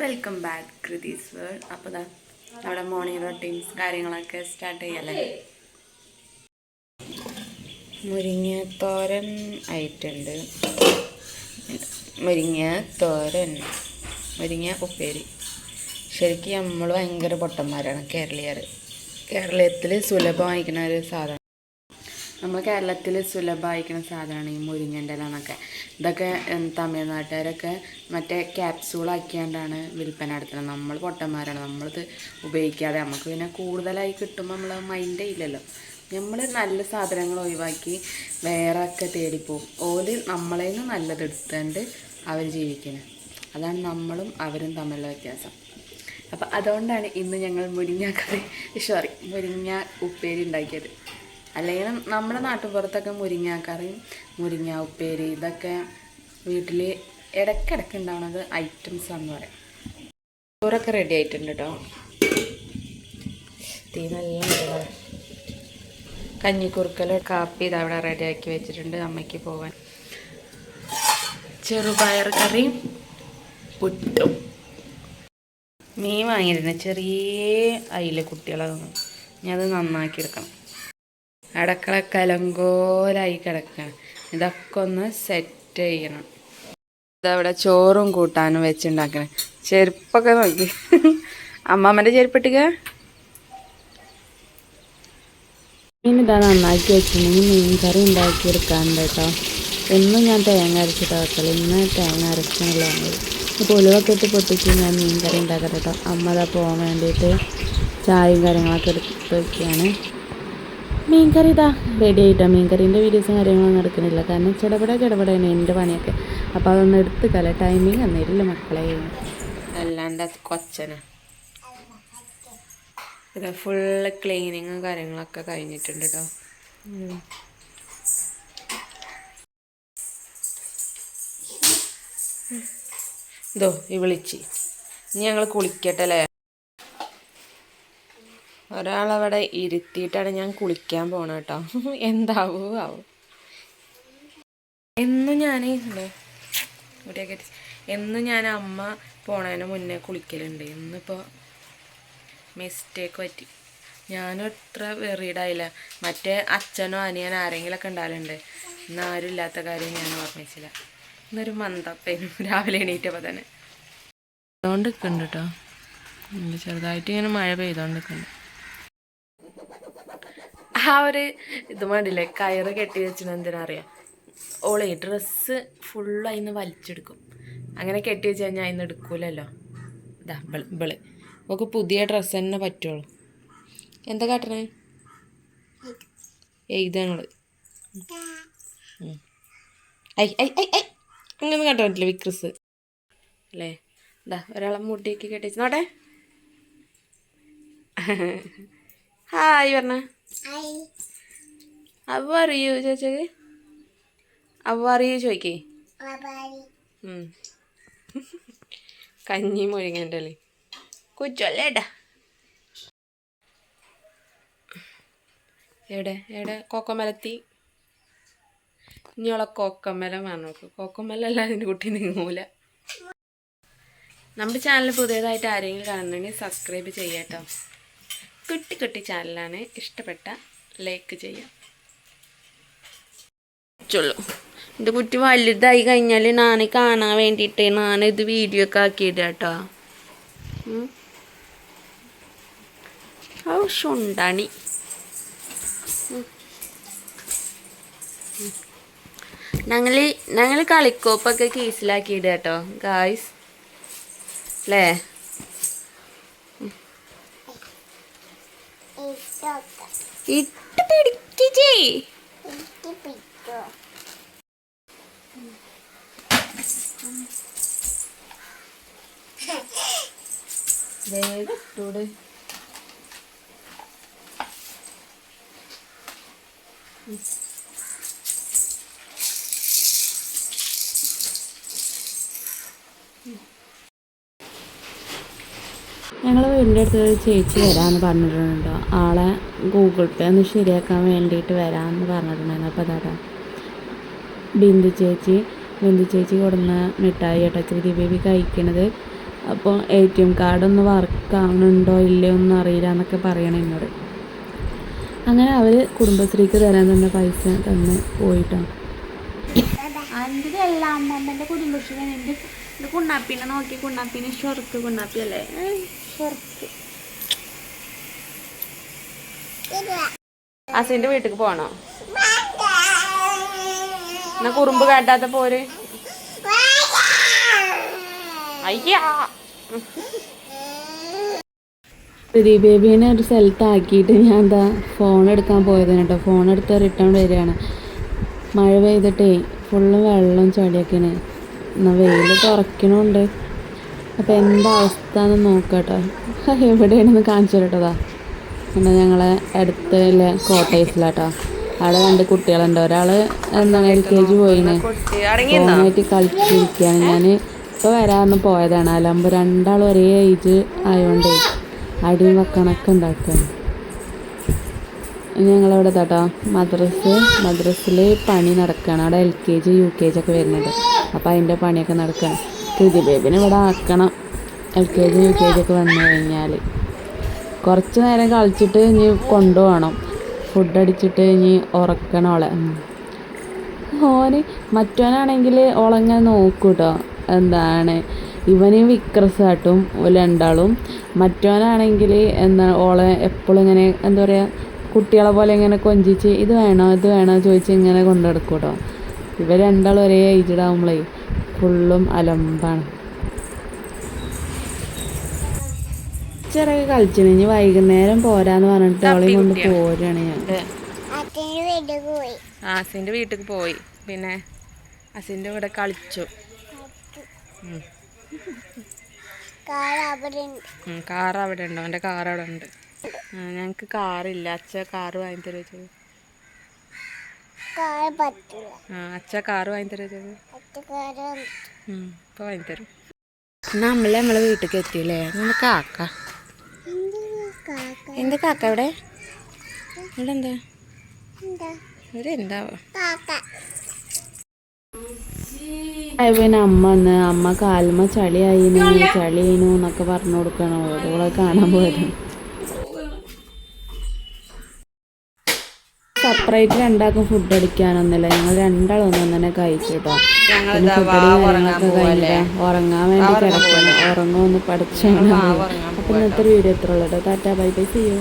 Welcome back krithis world. അപ്പോൾ നമ്മുടെ morning routines കാര്യങ്ങളൊക്കെ സ്റ്റാർട്ട് ചെയ്യല്ലേ. മുരിങ്ങത്തോരൻ ആയിട്ടുണ്ട്. മുരിങ്ങത്തോരൻ, മുരിങ്ങ ഉപ്പേരി. ശരിക്കും നമ്മൾ ഭയങ്കര പൊട്ടന്മാരാണ് കേരളത്തിൽ സുലഭമായിരിക്കുന്ന ഒരു സാധനം. നമ്മൾ കേരളത്തിൽ സുലഭമായിരിക്കുന്ന സാധനമാണ് ഈ മുരിങ്ങൻ്റെ ഇല എന്നൊക്കെ. ഇതൊക്കെ തമിഴ്നാട്ടുകാരൊക്കെ മറ്റേ ക്യാപ്സൂളാക്കിയാണ്ടാണ് വിൽപ്പന നടത്തുന്നത്. നമ്മൾ പൊട്ടന്മാരാണ്, നമ്മളിത് ഉപയോഗിക്കാതെ. നമുക്ക് പിന്നെ കൂടുതലായി കിട്ടുമ്പോൾ നമ്മൾ മൈൻഡേ ഇല്ലല്ലോ. നമ്മൾ നല്ല സാധനങ്ങൾ ഒഴിവാക്കി വേറെ ഒക്കെ തേടിപ്പോവും. ഓല് നമ്മളെ നിന്ന് നല്ലത് എടുത്തുകൊണ്ട് അവർ ജീവിക്കുന്നത്. അതാണ് നമ്മളും അവരും തമ്മിലുള്ള വ്യത്യാസം. അപ്പം അതുകൊണ്ടാണ് ഇന്ന് ഞങ്ങൾ മുരിങ്ങ ഉപ്പേരി ഉണ്ടാക്കിയത്. അല്ലെങ്കിൽ നമ്മുടെ നാട്ടുപുറത്തൊക്കെ മുരിങ്ങാക്കറിയും മുരിങ്ങ ഉപ്പേരി ഇതൊക്കെ വീട്ടിൽ ഇടയ്ക്കിടയ്ക്ക് ഉണ്ടാവുന്നത് ഐറ്റംസ് എന്ന് പറയാം. ചോറൊക്കെ റെഡി ആയിട്ടുണ്ട് കേട്ടോ. തീ നല്ല കഞ്ഞിക്കുറുക്കലോ കാപ്പി ഇതവിടെ റെഡിയാക്കി വെച്ചിട്ടുണ്ട് അമ്മയ്ക്ക് പോകാൻ. ചെറുപയർ കറിയും പുട്ടും. മീൻ വാങ്ങിയിരുന്നു, ചെറിയ അയില കുട്ടികളെ. ഞാനത് നന്നാക്കി എടുക്കണം. അടക്കള കലങ്കോലായി കിടക്കണം. ഇതൊക്കെ ഒന്ന് സെറ്റ് ചെയ്യണം. ഇതവിടെ ചോറും കൂട്ടാനും വെച്ചുണ്ടാക്കണം. ചെരുപ്പൊക്കെ നോക്കി അമ്മാമ്മൻ്റെ ചെരുപ്പിട്ടുക. മീനിതാ നന്നാക്കി വെച്ചിട്ടുണ്ടെങ്കിൽ മീൻ കറി ഉണ്ടാക്കിയെടുക്കാറുണ്ട് കേട്ടോ. എന്നും ഞാൻ തേങ്ങ അരച്ചിട്ട് വെക്കല. ഇന്ന് തേങ്ങ അരച്ചാണല്ലോ വന്നത്. ഇപ്പോൾ ഉലുവൊക്കെ ഇട്ട് പൊട്ടിച്ച് ഞാൻ മീൻ കറി ഉണ്ടാക്കട്ടെ കേട്ടോ. അമ്മ അതാ പോകാൻ വേണ്ടിയിട്ട് ചായയും കാര്യങ്ങളൊക്കെ എടുത്ത് വയ്ക്കുകയാണ്. മീൻ കറി ഇതാ റെഡി ആയിട്ടോ. മീൻ കറീൻ്റെ വീഡിയോസും കാര്യങ്ങളൊന്നും എടുക്കുന്നില്ല, കാരണം ചെടപടയാണ് എൻ്റെ പണിയൊക്കെ. അപ്പോൾ അതൊന്നും എടുത്തുക്കല, ടൈമിങ് തന്നില്ല മക്കളെ. അല്ലാണ്ട് കൊച്ചന ഇത് ഫുള്ള് ക്ലീനിങ്ങും കാര്യങ്ങളൊക്കെ കഴിഞ്ഞിട്ടുണ്ട് കേട്ടോ. ഇതോ ഈ വിളിച്ച് ഇനി ഞങ്ങൾ കുളിക്കട്ടെ അല്ലേ. ഒരാളവിടെ ഇരുത്തിയിട്ടാണ് ഞാൻ കുളിക്കാൻ പോണത് കേട്ടോ. എന്താവോ എന്നും ഞാൻ അമ്മ പോണതിന് മുന്നേ കുളിക്കലുണ്ട്. ഇന്നിപ്പോൾ മിസ്റ്റേക്ക് പറ്റി. ഞാനും ഇത്ര വെറീഡായില്ല. മറ്റേ അച്ഛനോ അനിയനോ ആരെങ്കിലുമൊക്കെ ഉണ്ടാവലുണ്ട്. ഇന്ന് ആരും ഇല്ലാത്ത കാര്യം ഞാൻ ഓർമ്മിച്ചില്ല. ഇന്നൊരു മന്ദപ്പേനും രാവിലെ എണീറ്റപ്പോൾ തന്നെ. അതുകൊണ്ട് നിൽക്കുന്നുണ്ട് കേട്ടോ. ചെറുതായിട്ട് ഇങ്ങനെ മഴ പെയ്തോണ്ടിരിക്കുന്നുണ്ട്. ആ ഒരു ഇത് വേണ്ടില്ലേ, കയറ് കെട്ടി വെച്ചിട്ട് എന്തിനറിയാം, ഓളെ ഡ്രസ്സ് ഫുള്ള് അതിന് വലിച്ചെടുക്കും. അങ്ങനെ കെട്ടി വെച്ച് കഴിഞ്ഞാൽ അതിന് എടുക്കൂലല്ലോ. ഇതാ ഇവള് നമുക്ക് പുതിയ ഡ്രസ്സ് തന്നെ പറ്റുള്ളൂ. എന്താ കാട്ടണേ? എഴുതങ്ങള് അങ്ങനൊന്നും കാട്ടാൻ പറ്റില്ല വിക്രസ് അല്ലേ. ഇതാ ഒരാളെ മുടിയൊക്കെ കെട്ടിച്ച് നോട്ടെ. ഹായ് പറഞ്ഞ. അവ അറിയൂ ചോദിച്ചത്? അവ അറിയൂ ചോദിക്കേ. കഞ്ഞി മുരിങ്ങൻ്റെ അല്ലേ കുറ്റല്ലേട്ടാ. എവിടെ കോക്കമലത്തി. ഇനിയോളെ കോക്കമല നോക്കും. കോക്കമലല്ല അതിൻ്റെ കുട്ടി നീങ്ങൂല. നമ്മുടെ ചാനൽ പുതിയതായിട്ട് ആരെങ്കിലും കാണുന്നുണ്ടെങ്കിൽ സബ്സ്ക്രൈബ് ചെയ്യാട്ടോ. കുട്ടി ചാനലാണ്. ഇഷ്ടപ്പെട്ട ലൈക്ക് ചെയ്യാം. ചൊല്ലു എൻ്റെ കുട്ടി വലുതായി കഴിഞ്ഞാൽ ഞാൻ കാണാൻ വേണ്ടിയിട്ട് ഞാനിത് വീഡിയോ ഒക്കെ ആക്കിയിട കേട്ടോ. ആവശ്യമുണ്ടാണി. ഞങ്ങൾ കളിക്കോപ്പൊക്കെ കേസിലാക്കിയിട കേട്ടോ ഗായ്സ് അല്ലേ. ഇട്ട് പിടിക്കേ. വേഗത്തോട് ഞങ്ങൾ വീടിൻ്റെ അടുത്ത് ചേച്ചി വരാമെന്ന് പറഞ്ഞിട്ടുണ്ടോ. ആളെ ഗൂഗിൾ പേ ഒന്ന് ശരിയാക്കാൻ വേണ്ടിയിട്ട് വരാമെന്ന് പറഞ്ഞിട്ടുണ്ടായിരുന്നു. അപ്പോൾ അതാ ബിന്ദു ചേച്ചി കൊടുന്ന മിഠായി കേട്ടോ. കൃതി ബേബി കഴിക്കണത് അപ്പോൾ ATM കാർഡൊന്ന് വർക്ക് ആവണുണ്ടോ ഇല്ലയോ ഒന്നും അറിയില്ല എന്നൊക്കെ പറയണം എന്നോട്. അങ്ങനെ അവർ കുടുംബശ്രീക്ക് തരാൻ തന്നെ പൈസ തന്ന് പോയിട്ടാണ്. എൻ്റെ അല്ല അമ്മമ്മൻ്റെ കുടുംബശ്രീ. എൻ്റെ കുണ്ണാപ്പിനെ നോക്കി, കുണ്ണാപ്പിന് ഷൊർക്ക് കുണ്ണാപ്പി അല്ലേ ഷൊർക്ക്. അസിൻ്റെ വീട്ടിൽ പോകണോ? എന്നാ കുറുമ്പ് കാട്ടാത്ത പോര്. അയ്യാ ശ്രീ ബേബീനെ ഒരു സ്ഥലത്താക്കിയിട്ട് ഞാൻ എന്താ ഫോൺ എടുക്കാൻ പോയതാണ് കേട്ടോ. ഫോൺ എടുത്ത് റിട്ടേൺ വരികയാണ്. മഴ പെയ്തിട്ടേ ഫുള്ള് വെള്ളം ചളിയൊക്കെയാണ്. എന്നാൽ വെയിൽ തുറക്കണുണ്ട്. അപ്പോൾ എന്താ അവസ്ഥ എന്ന് നോക്കട്ടോ. എവിടെയാണെന്ന് കാണിച്ചു തരട്ടതാ. എന്നാൽ ഞങ്ങളെ അടുത്തുള്ള കോട്ടേഴ്സിലാട്ടോ. അവിടെ 2 കുട്ടികളുണ്ട്. ഒരാൾ എന്താണ് LKG പോയിന്, ഫോണായിട്ട് കളിച്ചിരിക്കുകയാണ്. ഞാൻ ഇപ്പോൾ വരാമെന്ന് പോയതാണ്. അല്ലാകുമ്പോൾ 2 ഒരേ ഏജ് ആയതുകൊണ്ടേ അടിയും വക്കണൊക്കെ ഉണ്ടാക്കുകയാണ്. ഞങ്ങളവിടെ കേട്ടോ മദ്രസിൽ പണി നടക്കുകയാണ്. അവിടെ LKG UKG ഒക്കെ വരുന്നുണ്ട്. അപ്പോൾ അതിൻ്റെ പണിയൊക്കെ നടക്കുകയാണ്. കൃതി ബേബിനെ ഇവിടെ ആക്കണം. LKG UKG ഒക്കെ വന്നു കഴിഞ്ഞാൽ കുറച്ച് നേരം കളിച്ചിട്ട് ഇനി കൊണ്ടുപോകണം. ഫുഡ് അടിച്ചിട്ട് ഇനി ഉറക്കണം ഓളെ. ഓന് മറ്റവനാണെങ്കിൽ ഓളങ്ങനെ നോക്കൂ കേട്ടോ. എന്താണ് ഇവന് വിക്രസാട്ടും 2 മറ്റവനാണെങ്കിൽ എന്താ ഓളെ എപ്പോഴും ഇങ്ങനെ എന്താ പറയുക കുട്ടികളെ പോലെ ഇങ്ങനെ കൊഞ്ചിച്ച് ഇത് വേണോ ചോദിച്ച് ഇങ്ങനെ കൊണ്ടു നടക്കും കേട്ടോ. ഇവർ 2 ഒരേ ഏജിടാവുമ്പോഴേ ഫുള്ളും അലമ്പാണ്. ചെറിയ കളിച്ചിന്. ഇനി വൈകുന്നേരം പോരാന്ന് പറഞ്ഞിട്ട് അവളെയും കൊണ്ട് പോരാണ് ഞാൻ. അസിൻ്റെ വീട്ടിൽ പോയി. പിന്നെ അസിൻ്റെ കൂടെ കളിച്ചു. കാർ അവിടെ ഉണ്ടോ? അവൻ്റെ കാർ അവിടെ ഉണ്ട്. ഞങ്ങൾക്ക് കാറില്ല. അച്ഛ കാറ് വാങ്ങി തരുമോ? അച്ഛ കാറ് വാങ്ങി തരുമോ? ഇപ്പോൾ വാങ്ങി തരും. നമ്മളെ വീട്ടിലേക്ക് എത്തിയില്ലേ? നമ്മുടെ കാക്ക. എന്താ കാക്ക ഇവിടെ? ഇവിടെ എന്താ? ഇവിടെ എന്താ? പിന്നെ അമ്മ കാൽമ ചളിയായിനു എന്നൊക്കെ പറഞ്ഞു കൊടുക്കണം. ഓരോളെ കാണാൻ പോയത്. സെപ്പറേറ്റ് 2 ഫുഡ് അടിക്കാനൊന്നുമില്ല. ഞങ്ങൾ 2 ഒന്നും തന്നെ കഴിച്ചു കേട്ടോ. കാര്യങ്ങളൊക്കെ കഴിഞ്ഞിട്ട് ഉറങ്ങാൻ വേണ്ടി കിടക്കണം. ഉറങ്ങുമെന്ന് പഠിച്ചാണ്. അപ്പം ഇന്നത്തെ വീഡിയോ എത്ര ഉള്ളൂ കേട്ടോ. Tata bye bye, see U.